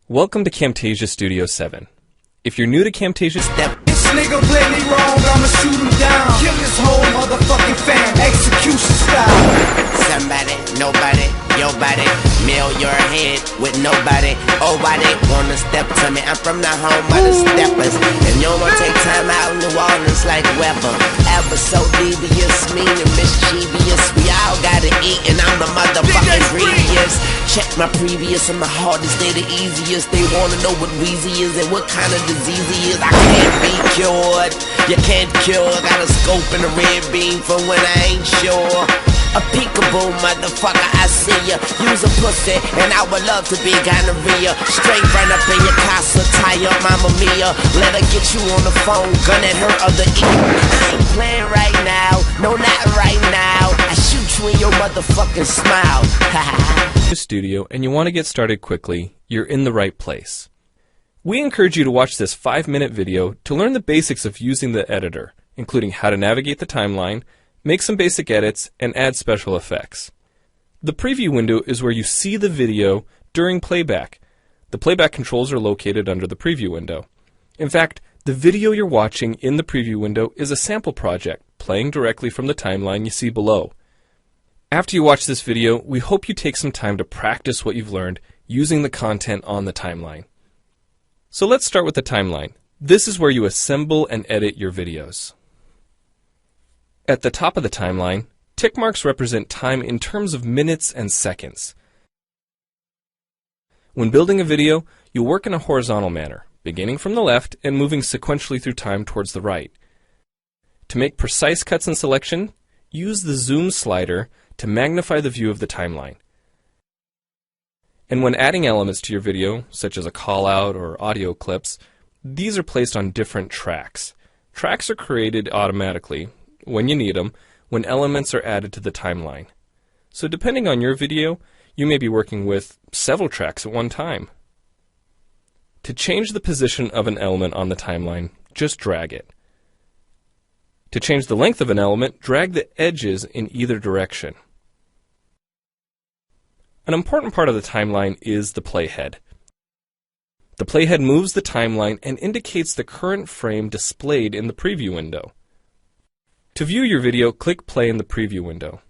Welcome to Camtasia Studio 7. If you're new to Camtasia, This nigga play me wrong, I'ma shoot him down. Kill his whole motherfucking fam, execution style. Somebody, nobody, your body, mill your head with nobody. Oh, why they wanna step to me? I'm from the home of the steppers. And you don't wanna take time out in New Orleans like Weber. Ever so devious, mean and mischievous. We all gotta eat, and I'm the motherfucking greediest. Check my previous, I'm the hardest, they the easiest. They wanna know what Wheezy is and what kind of disease he is. I can't be cured, you can't cure. Got a scope and a red beam for when I ain't sure. A peekaboo, motherfucker, I see ya. Use a pussy, and I would love to be gonorrhea. Straight run up in your casa, tie up Mama Mia. Let her get you on the phone, gun at her other ear. I ain't playing right now, no, not right now. I shoot you in your motherfucking smile. Studio and you want to get started quickly, you're in the right place. We encourage you to watch this 5-minute video to learn the basics of using the editor, including how to navigate the timeline, make some basic edits, and add special effects. The preview window is where you see the video during playback. The playback controls are located under the preview window. In fact, the video you're watching in the preview window is a sample project playing directly from the timeline you see below. After you watch this video, we hope you take some time to practice what you've learned using the content on the timeline. So let's start with the timeline. This is where you assemble and edit your videos. At the top of the timeline, tick marks represent time in terms of minutes and seconds. When building a video, you'll work in a horizontal manner, beginning from the left and moving sequentially through time towards the right. To make precise cuts and selection, use the zoom slider to magnify the view of the timeline. And when adding elements to your video, such as a call-out or audio clips, these are placed on different tracks. Tracks are created automatically, when you need them, when elements are added to the timeline. So depending on your video, you may be working with several tracks at one time. To change the position of an element on the timeline, just drag it. To change the length of an element, drag the edges in either direction. An important part of the timeline is the playhead. The playhead moves the timeline and indicates the current frame displayed in the preview window. To view your video, click play in the preview window.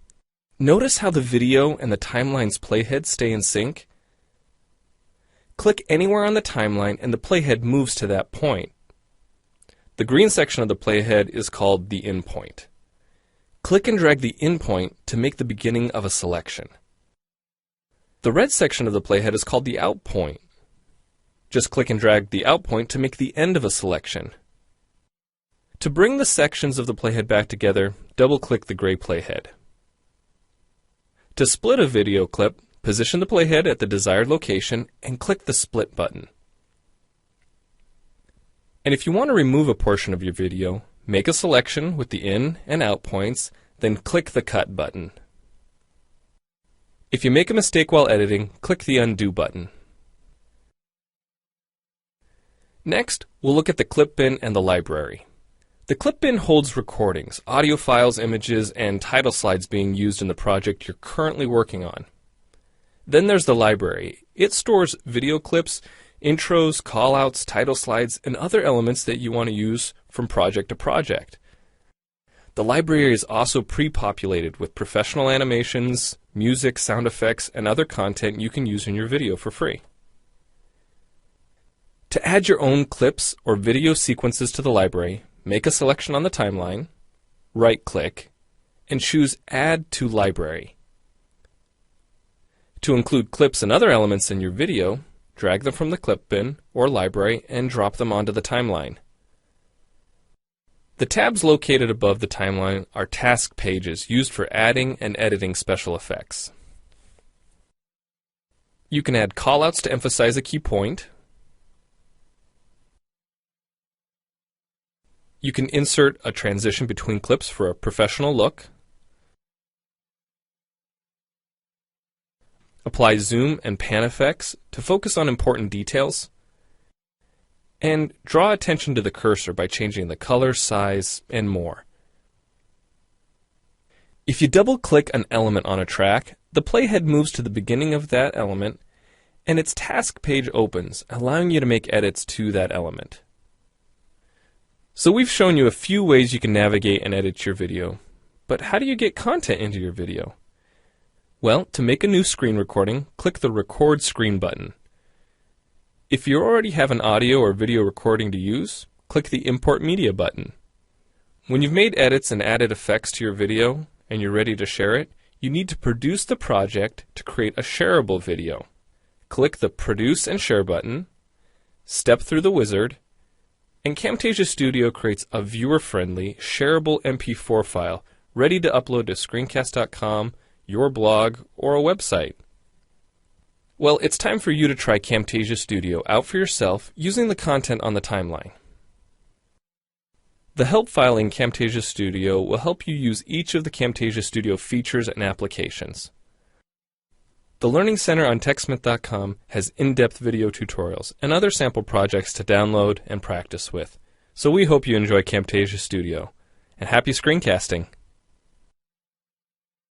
Notice how the video and the timeline's playhead stay in sync? Click anywhere on the timeline and the playhead moves to that point. The green section of the playhead is called the in point. Click and drag the in point to make the beginning of a selection. The red section of the playhead is called the out point. Just click and drag the out point to make the end of a selection. To bring the sections of the playhead back together, double-click the gray playhead. To split a video clip, position the playhead at the desired location and click the split button. And if you want to remove a portion of your video, make a selection with the in and out points, then click the cut button. If you make a mistake while editing, click the undo button. Next, we'll look at the clip bin and the library. The clip bin holds recordings, audio files, images, and title slides being used in the project you're currently working on. Then there's the library. It stores video clips, intros, callouts, title slides, and other elements that you want to use from project to project. The library is also pre-populated with professional animations, music, sound effects, and other content you can use in your video for free. To add your own clips or video sequences to the library, make a selection on the timeline, right-click, and choose Add to Library. To include clips and other elements in your video, drag them from the clip bin or library and drop them onto the timeline. The tabs located above the timeline are task pages used for adding and editing special effects. You can add callouts to emphasize a key point. You can insert a transition between clips for a professional look. Apply zoom and pan effects to focus on important details. And draw attention to the cursor by changing the color, size, and more. If you double-click an element on a track, the playhead moves to the beginning of that element and its task page opens, allowing you to make edits to that element. So we've shown you a few ways you can navigate and edit your video, but how do you get content into your video? Well, to make a new screen recording, click the Record Screen button. If you already have an audio or video recording to use, click the Import Media button. When you've made edits and added effects to your video and you're ready to share it, you need to produce the project to create a shareable video. Click the Produce and Share button, step through the wizard, and Camtasia Studio creates a viewer-friendly, shareable MP4 file ready to upload to Screencast.com, your blog, or a website. Well, it's time for you to try Camtasia Studio out for yourself using the content on the timeline. The help file in Camtasia Studio will help you use each of the Camtasia Studio features and applications. The Learning Center on TechSmith.com has in-depth video tutorials and other sample projects to download and practice with. So we hope you enjoy Camtasia Studio. And happy screencasting!